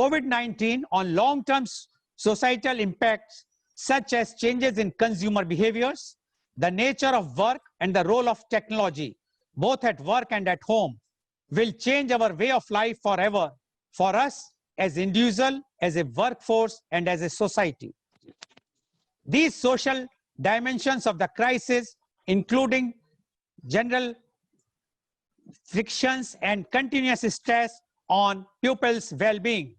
COVID-19 on long-term societal impacts such as changes in consumer behaviors, the nature of work and the role of technology, both at work and at home, will change our way of life forever for us as individual, as a workforce, and as a society. These social dimensions of the crisis, including general frictions and continuous stress on pupils' well-being,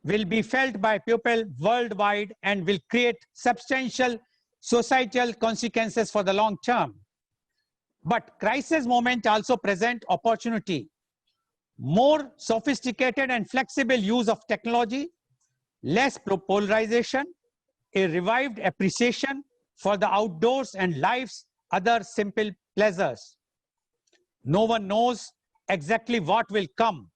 will be felt by people worldwide and will create substantial societal consequences for the long term. But crisis moments also present opportunity. More sophisticated and flexible use of technology, less polarization, a revived appreciation for the outdoors and life's other simple pleasures. No one knows exactly what will come,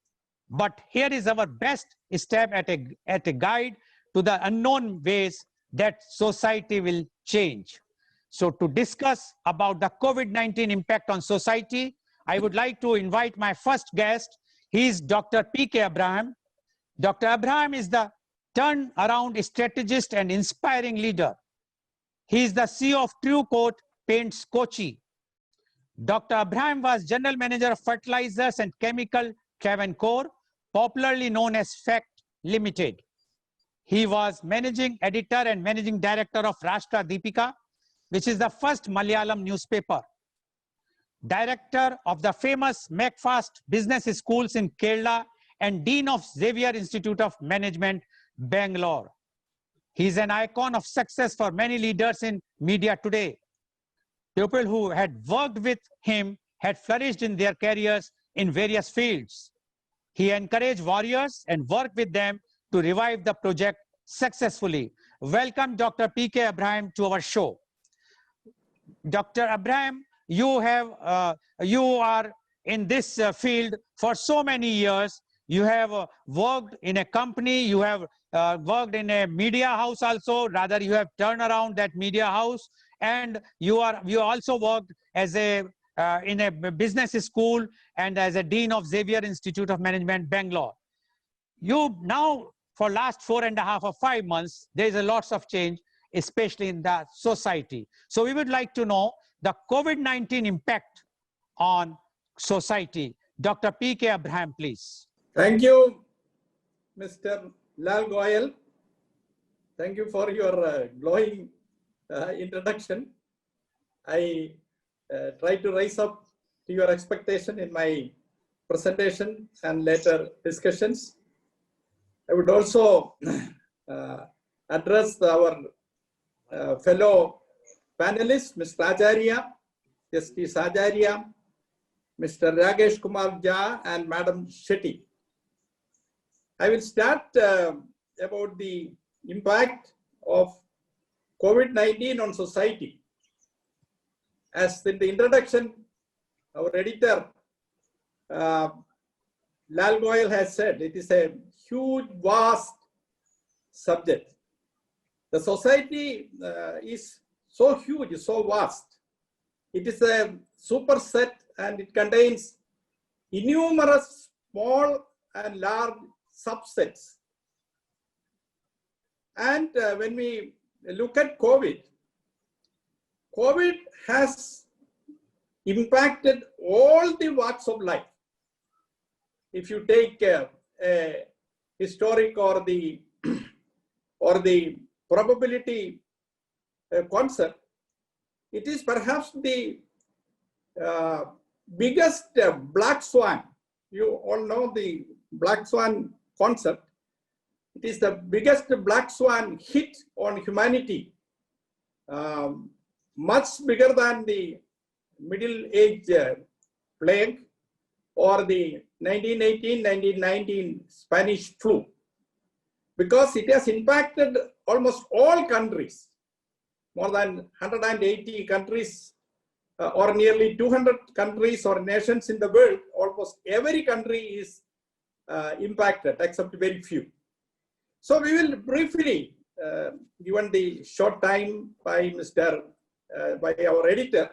but here is our best step at a guide to the unknown ways that society will change. So to discuss about the COVID-19 impact on society, I would like to invite my first guest. He is Dr. P.K. Abraham. Dr. Abraham is the turnaround strategist and inspiring leader. He is the CEO of True Coat Paints Kochi. Dr. Abraham was General Manager of Fertilizers and Chemical Travancore, popularly known as FACT Limited. He was Managing Editor and Managing Director of Rashtra Deepika, which is the first Malayalam newspaper. Director of the famous McFast Business Schools in Kerala and Dean of Xavier Institute of Management, Bangalore. He is an icon of success for many leaders in media today. People who had worked with him had flourished in their careers in various fields. He encouraged warriors and worked with them to revive the project successfully. Welcome, Dr. P.K. Abraham, to our show. Dr. Abraham, you are in this field for so many years. You have worked in a company, you have worked in a media house also, rather you have turned around that media house, and you also worked as in a business school and as a Dean of Xavier Institute of Management, Bangalore. You now, for last 4.5 or 5 months, there is a lots of change, especially in the society. So we would like to know the COVID-19 impact on society. Dr. P.K. Abraham, please. Thank you, Mr. Lal Goyal. Thank you for your glowing introduction. I try to rise up to your expectation in my presentation and later discussions. I would also address our fellow panelists, Mr. Acharya, Justice Acharya, Mr. Rakesh Kumar Jha, and Madam Shetty. I will start about the impact of COVID-19 on society. As in the introduction, our editor, Lal Goyal, has said, it is a huge, vast subject. The society is so huge, so vast. It is a superset and it contains innumerous small and large subsets. And when we look at COVID has impacted all the walks of life. If you take a historic or the probability concept, it is perhaps the biggest black swan. You all know the black swan concept. It is the biggest black swan hit on humanity, much bigger than the Middle Age plague or the 1918-1919 Spanish flu, because it has impacted almost all countries, more than 180 countries or nearly 200 countries or nations in the world. Almost every country is impacted except very few. So we will briefly, given the short time by our editor,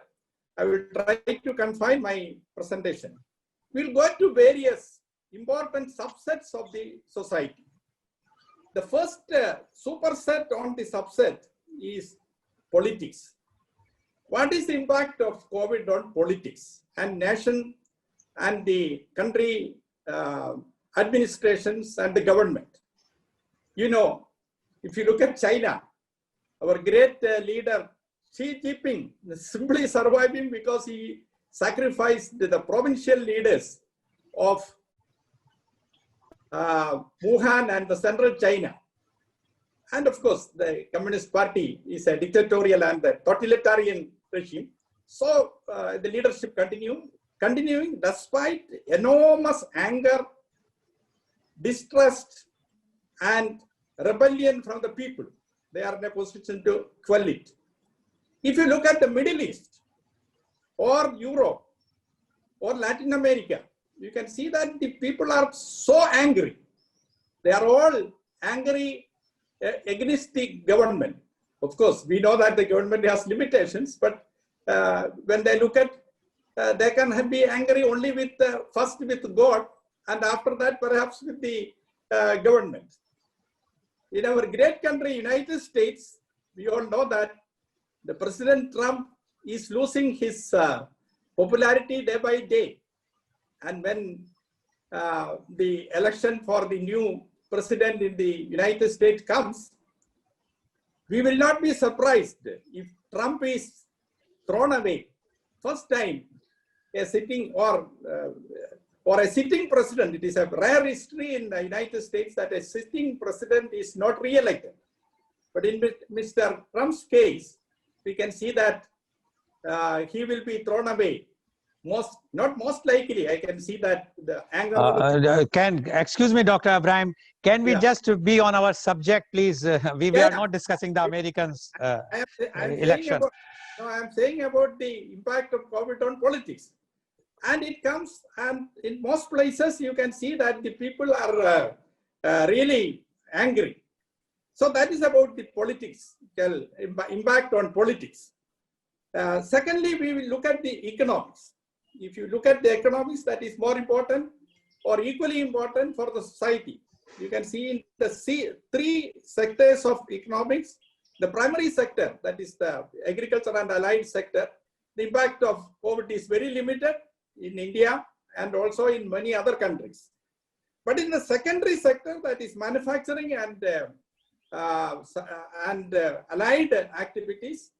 I will try to confine my presentation. We'll go to various important subsets of the society. The first superset on the subset is politics. What is the impact of COVID on politics and nation and the country administrations and the government? You know, if you look at China, our great leader Xi Jinping is simply surviving because he sacrificed the provincial leaders of Wuhan and the central China. And of course, the Communist Party is a dictatorial and a totalitarian regime. So the leadership continuing despite enormous anger, distrust, and rebellion from the people. They are in a position to quell it. If you look at the Middle East or Europe or Latin America, you can see that the people are so angry. They are all angry against the government. Of course, we know that the government has limitations, but when they look at, they can be angry only with, first with God, and after that perhaps with the government. In our great country, United States, we all know that the President Trump is losing his popularity day by day. And when the election for the new president in the United States comes, we will not be surprised if Trump is thrown away. First time a sitting or a sitting president, it is a rare history in the United States that a sitting president is not re-elected. But in Mr. Trump's case, we can see that he will be thrown away. Not most likely, I can see that the anger. Excuse me, Dr. Ibrahim, can we just be on our subject, please? We are not discussing the Americans election. I am saying about the impact of COVID on politics. And it comes, and in most places, you can see that the people are really angry. So that is about the politics, impact on politics. Secondly, we will look at the economics. If you look at the economics, that is more important or equally important for the society. You can see in the three sectors of economics, the primary sector, that is the agriculture and allied sector, the impact of COVID is very limited in India and also in many other countries. But in the secondary sector, that is manufacturing and allied activities,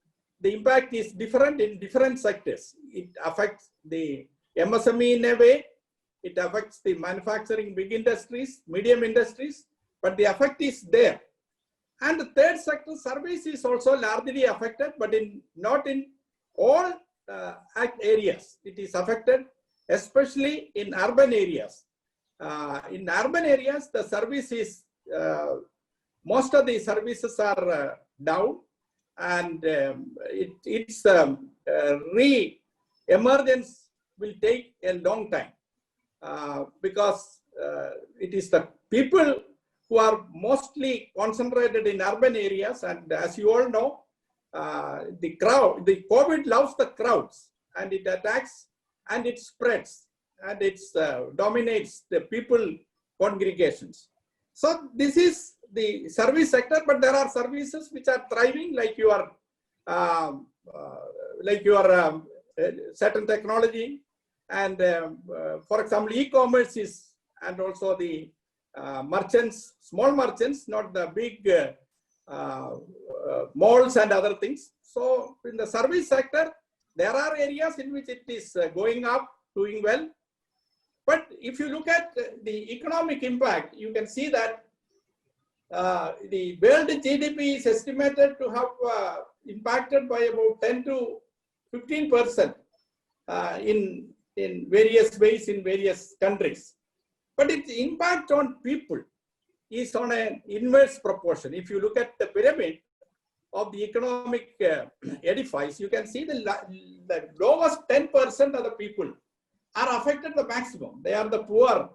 the impact is different in different sectors. It affects the MSME in a way, it affects the manufacturing big industries, medium industries, but the effect is there. And the third sector, service, is also largely affected, but not in all areas. It is affected, especially in urban areas. In urban areas, the service is, most of the services are down, and its re-emergence will take a long time because it is the people who are mostly concentrated in urban areas, and as you all know, the COVID loves the crowds, and it attacks and it spreads and it dominates the people congregations. So this is the service sector, but there are services which are thriving, like your certain technology, and for example, e-commerce is, and also the merchants, small merchants, not the big malls and other things. So in the service sector, there are areas in which it is going up, doing well. But if you look at the economic impact, you can see that the world GDP is estimated to have impacted by about 10 to 15% in various ways in various countries. But its impact on people is on an inverse proportion. If you look at the pyramid of the economic edifice, you can see the lowest 10% of the people are affected the maximum. They are the poor,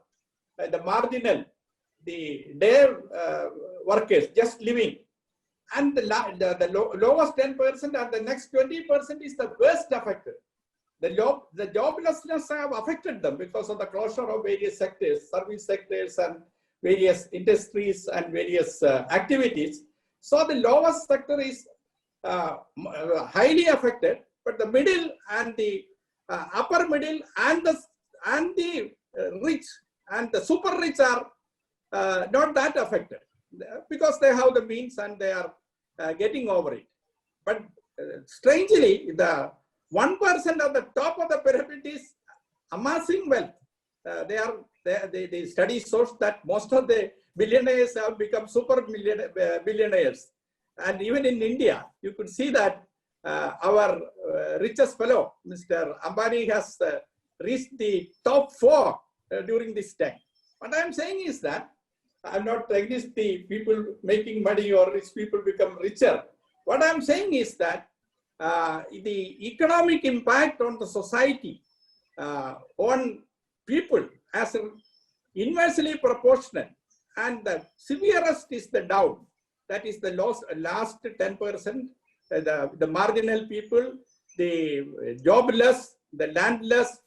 the marginal, the day workers just living. And the lowest 10% and the next 20% is the worst affected. the joblessness have affected them because of the closure of various sectors, service sectors and various industries and various activities. So the lowest sector is highly affected, but the middle and the upper middle and the rich and the super rich are not that affected because they have the means and they are getting over it. But strangely, the 1% of the top of the pyramid is amassing wealth. The study shows that most of the billionaires have become super billionaires. And even in India, you could see that our richest fellow, Mr. Ambani, has reached the top 4 during this time. What I'm saying is that I'm not against the people making money or rich people become richer. What I'm saying is that the economic impact on the society, on people, as inversely proportional, and the severest is the down. That is the last 10%, the marginal people, the jobless, the landless,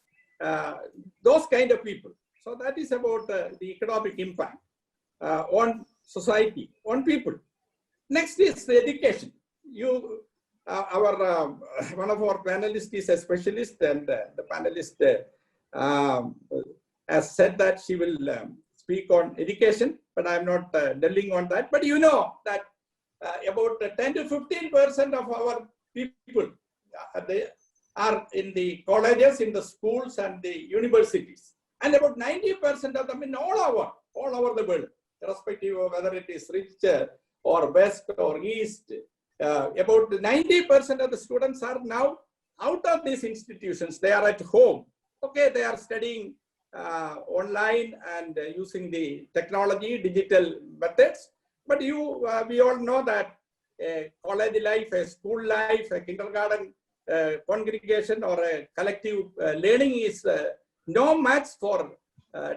those kind of people. So that is about the economic impact on society, on people. Next is the education. One of our panelists is a specialist, and the panelist has said that she will speak on education, but I'm not dwelling on that. But you know that about 10 to 15% of our people, they are in the colleges, in the schools and the universities. And about 90% of them in all over the world, irrespective of whether it is rich or west or east. About 90% of the students are now out of these institutions. They are at home. Okay, they are studying online and using the technology, digital methods. But we all know that a college life, a school life, a kindergarten congregation or a collective learning is no match for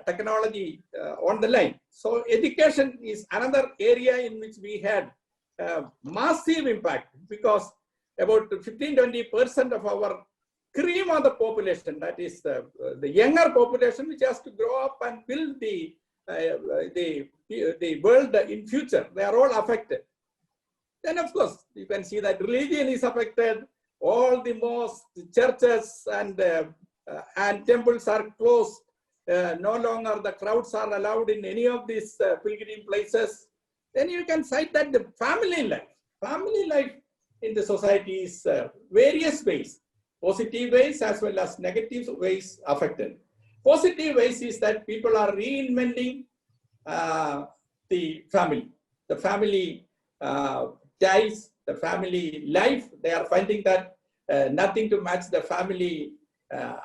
technology on the line. So education is another area in which we had massive impact, because about 15-20% of our cream of the population, that is the younger population, which has to grow up and build the world in future, they are all affected. Then of course you can see that religion is affected. All the mosques, churches and temples are closed. No longer the crowds are allowed in any of these pilgrim places. Then you can cite that the family life in the society is various ways, positive ways as well as negative ways affected. Positive ways is that people are reinventing the family ties, the family life. They are finding that nothing to match the family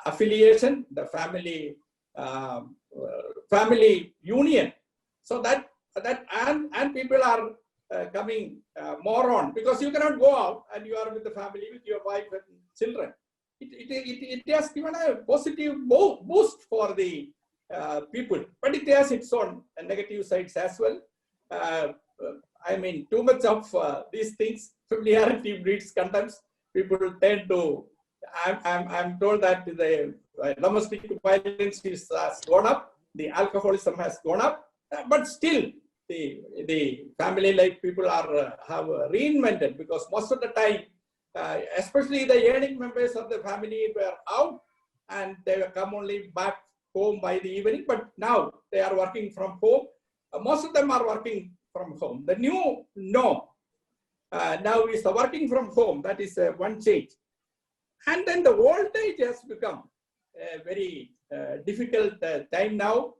affiliation, the family union. So that and people are coming more on, because you cannot go out and you are with the family, with your wife and children. It has given a positive boost for the people, but it has its own negative sides as well. I mean, too much of these things, familiarity breeds contempt. People tend to. I'm told that the domestic violence has gone up, the alcoholism has gone up, but still the family life people have reinvented, because most of the time, especially the earning members of the family were out and they come only back home by the evening, but now they are working from home. Most of them are working from home. The new norm now is the working from home. That is one change. And then the old age has become a very difficult time now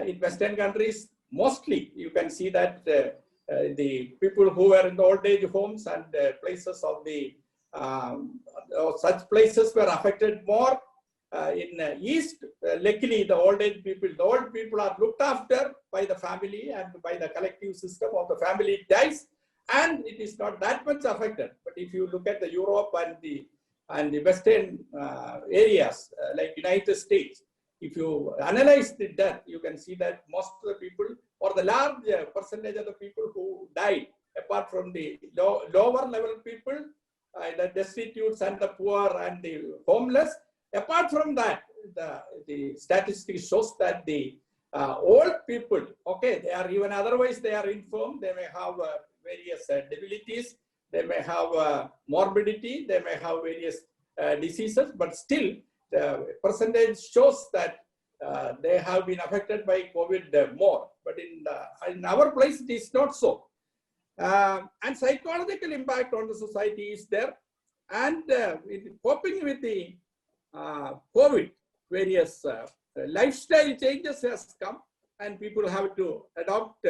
in Western countries. Mostly, you can see that the people who are in the old age homes and places of the such places were affected more. In East, luckily the old people are looked after by the family and by the collective system of the family ties, and it is not that much affected. But if you look at the Europe and the Western areas like United States, if you analyze the death, you can see that most of the people, or the large percentage of the people who died, apart from the lower level people, the destitutes and the poor and the homeless, apart from that, the statistics shows that the old people, okay, they are even otherwise they are infirm, they may have various debilities, they may have morbidity, they may have various diseases, but still the percentage shows that they have been affected by COVID more. But in our place, it is not so. And psychological impact on the society is there. And coping with the COVID, various lifestyle changes has come, and people have to adopt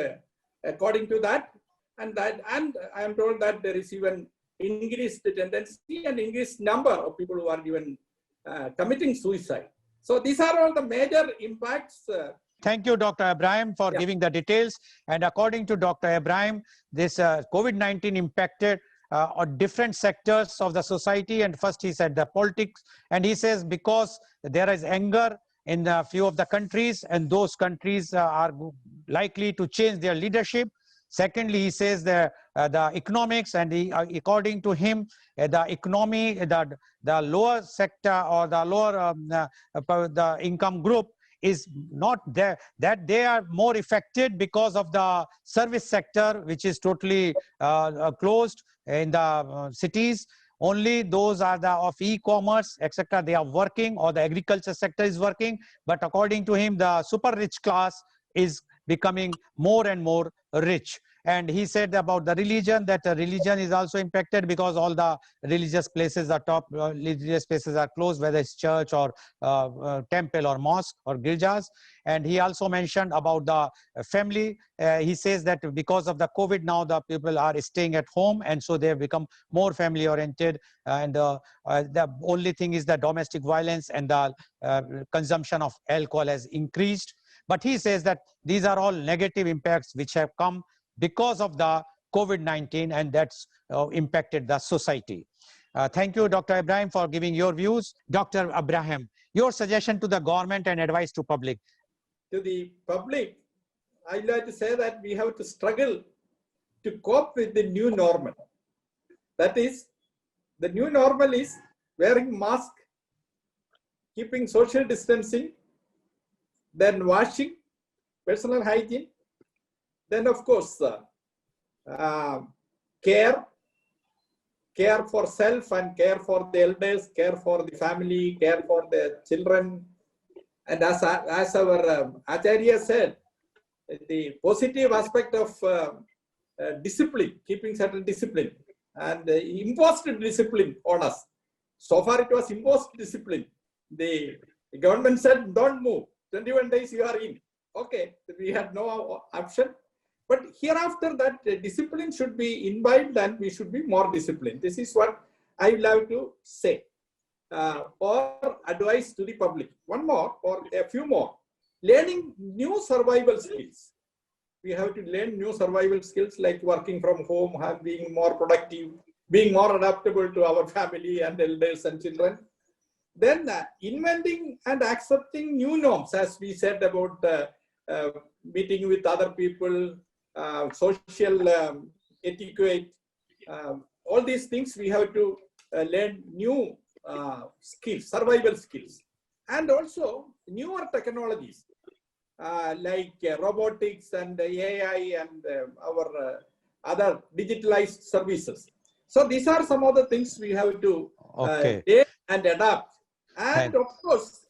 according to that. And I am told that there is even increased tendency and increased number of people who are even committing suicide. So these are all the major impacts. Thank you, Dr. Ibrahim, for giving the details. And according to Dr. Ibrahim, this COVID-19 impacted on different sectors of the society. And first he said the politics, and he says because there is anger in a few of the countries, and those countries are likely to change their leadership. Secondly, he says the economics, and according to him, the economy, the lower sector or the lower the income group is not there, that they are more affected because of the service sector, which is totally closed in the cities. Only those are the of e-commerce, etc. They are working, or the agriculture sector is working. But according to him, the super rich class is becoming more and more rich. And he said about the religion, that religion is also impacted because all the religious places are religious places are closed, whether it's church or temple or mosque or girjas. And he also mentioned about the family. He says that because of the COVID, now the people are staying at home, and so they have become more family oriented. And the only thing is that domestic violence and the consumption of alcohol has increased. But he says that these are all negative impacts which have come because of the COVID-19, and that's impacted the society. Thank you, Dr. Ibrahim, for giving your views. Dr. Ibrahim, your suggestion to the government and advice to public. To the public, I'd like to say that we have to struggle to cope with the new normal. That is, the new normal is wearing mask, keeping social distancing, then washing, personal hygiene, then of course care for self and care for the elders, care for the family, care for the children. And as our Acharya said, the positive aspect of discipline, keeping certain discipline, and imposed discipline on us. So far it was imposed discipline. The government said, don't move, 21 days you are in. Okay, we had no option. But hereafter, that discipline should be imbibed, and we should be more disciplined. This is what I would like to say or advise to the public. One more or a few more. Learning new survival skills. We have to learn new survival skills like working from home, being more productive, being more adaptable to our family and elders and children. Then inventing and accepting new norms, as we said about meeting with other people, social etiquette, all these things we have to learn new skills, survival skills, and also newer technologies like robotics and AI and our other digitalized services. So these are some of the things we have to learn and adapt. And of course,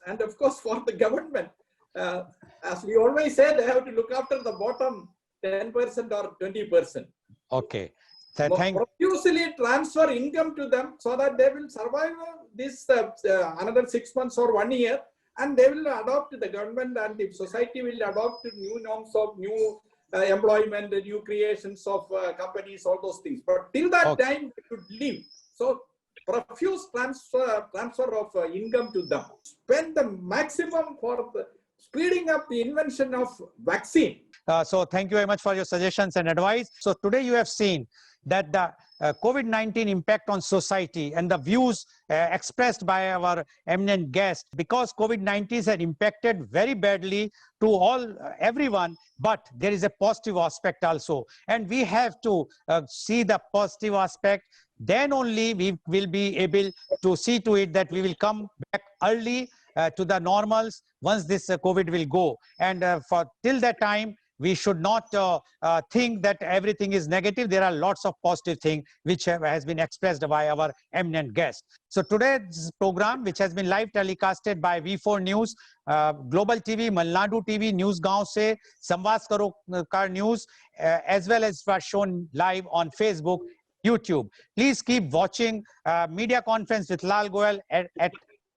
for the government, as we always say, they have to look after the bottom 10% or 20%. Okay. Profusely transfer income to them so that they will survive this another 6 months or 1 year, and they will adopt the government, and the society will adopt new norms of new employment, new creations of companies, all those things. But till that time, we should live. So profuse transfer of income to them. Spend the maximum for speeding up the invention of vaccine. So thank you very much for your suggestions and advice. So today you have seen that the COVID-19 impact on society and the views expressed by our eminent guest, because COVID-19 had impacted very badly to everyone, but there is a positive aspect also. And we have to see the positive aspect then only we will be able to see to it that we will come back early to the normals once this COVID will go. And for till that time, we should not think that everything is negative. There are lots of positive things which has been expressed by our eminent guest. So today's program, which has been live telecasted by V4 News, Global TV, Malnadu TV, News Gaon Se, Samvad Karo Kar News, as well as was shown live on Facebook, YouTube. Please keep watching Media Conference with Lal Goyal at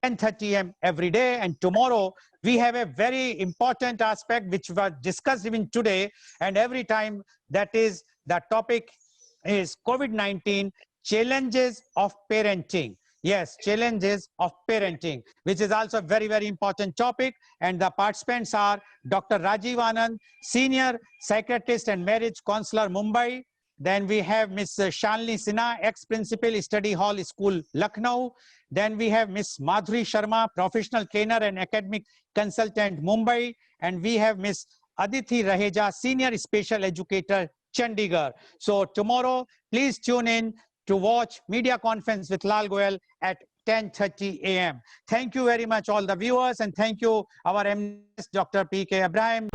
10:30 a.m. every day. And tomorrow we have a very important aspect which was discussed even today and every time, that is the topic is COVID-19 challenges of parenting. Yes, challenges of parenting, which is also a very, very important topic. And the participants are Dr. Rajiv Anand, Senior Psychiatrist and Marriage Counselor, Mumbai. Then we have Ms. Shalini Sinha, ex-principal, Study Hall School, Lucknow. Then we have Ms. Madhuri Sharma, professional trainer and academic consultant, Mumbai. And we have Ms. Aditi Raheja, senior special educator, Chandigarh. So tomorrow, please tune in to watch Media Conference with Lal Goyal at 10:30 a.m. Thank you very much, all the viewers, and thank you, our eminent Dr. P.K. Abraham.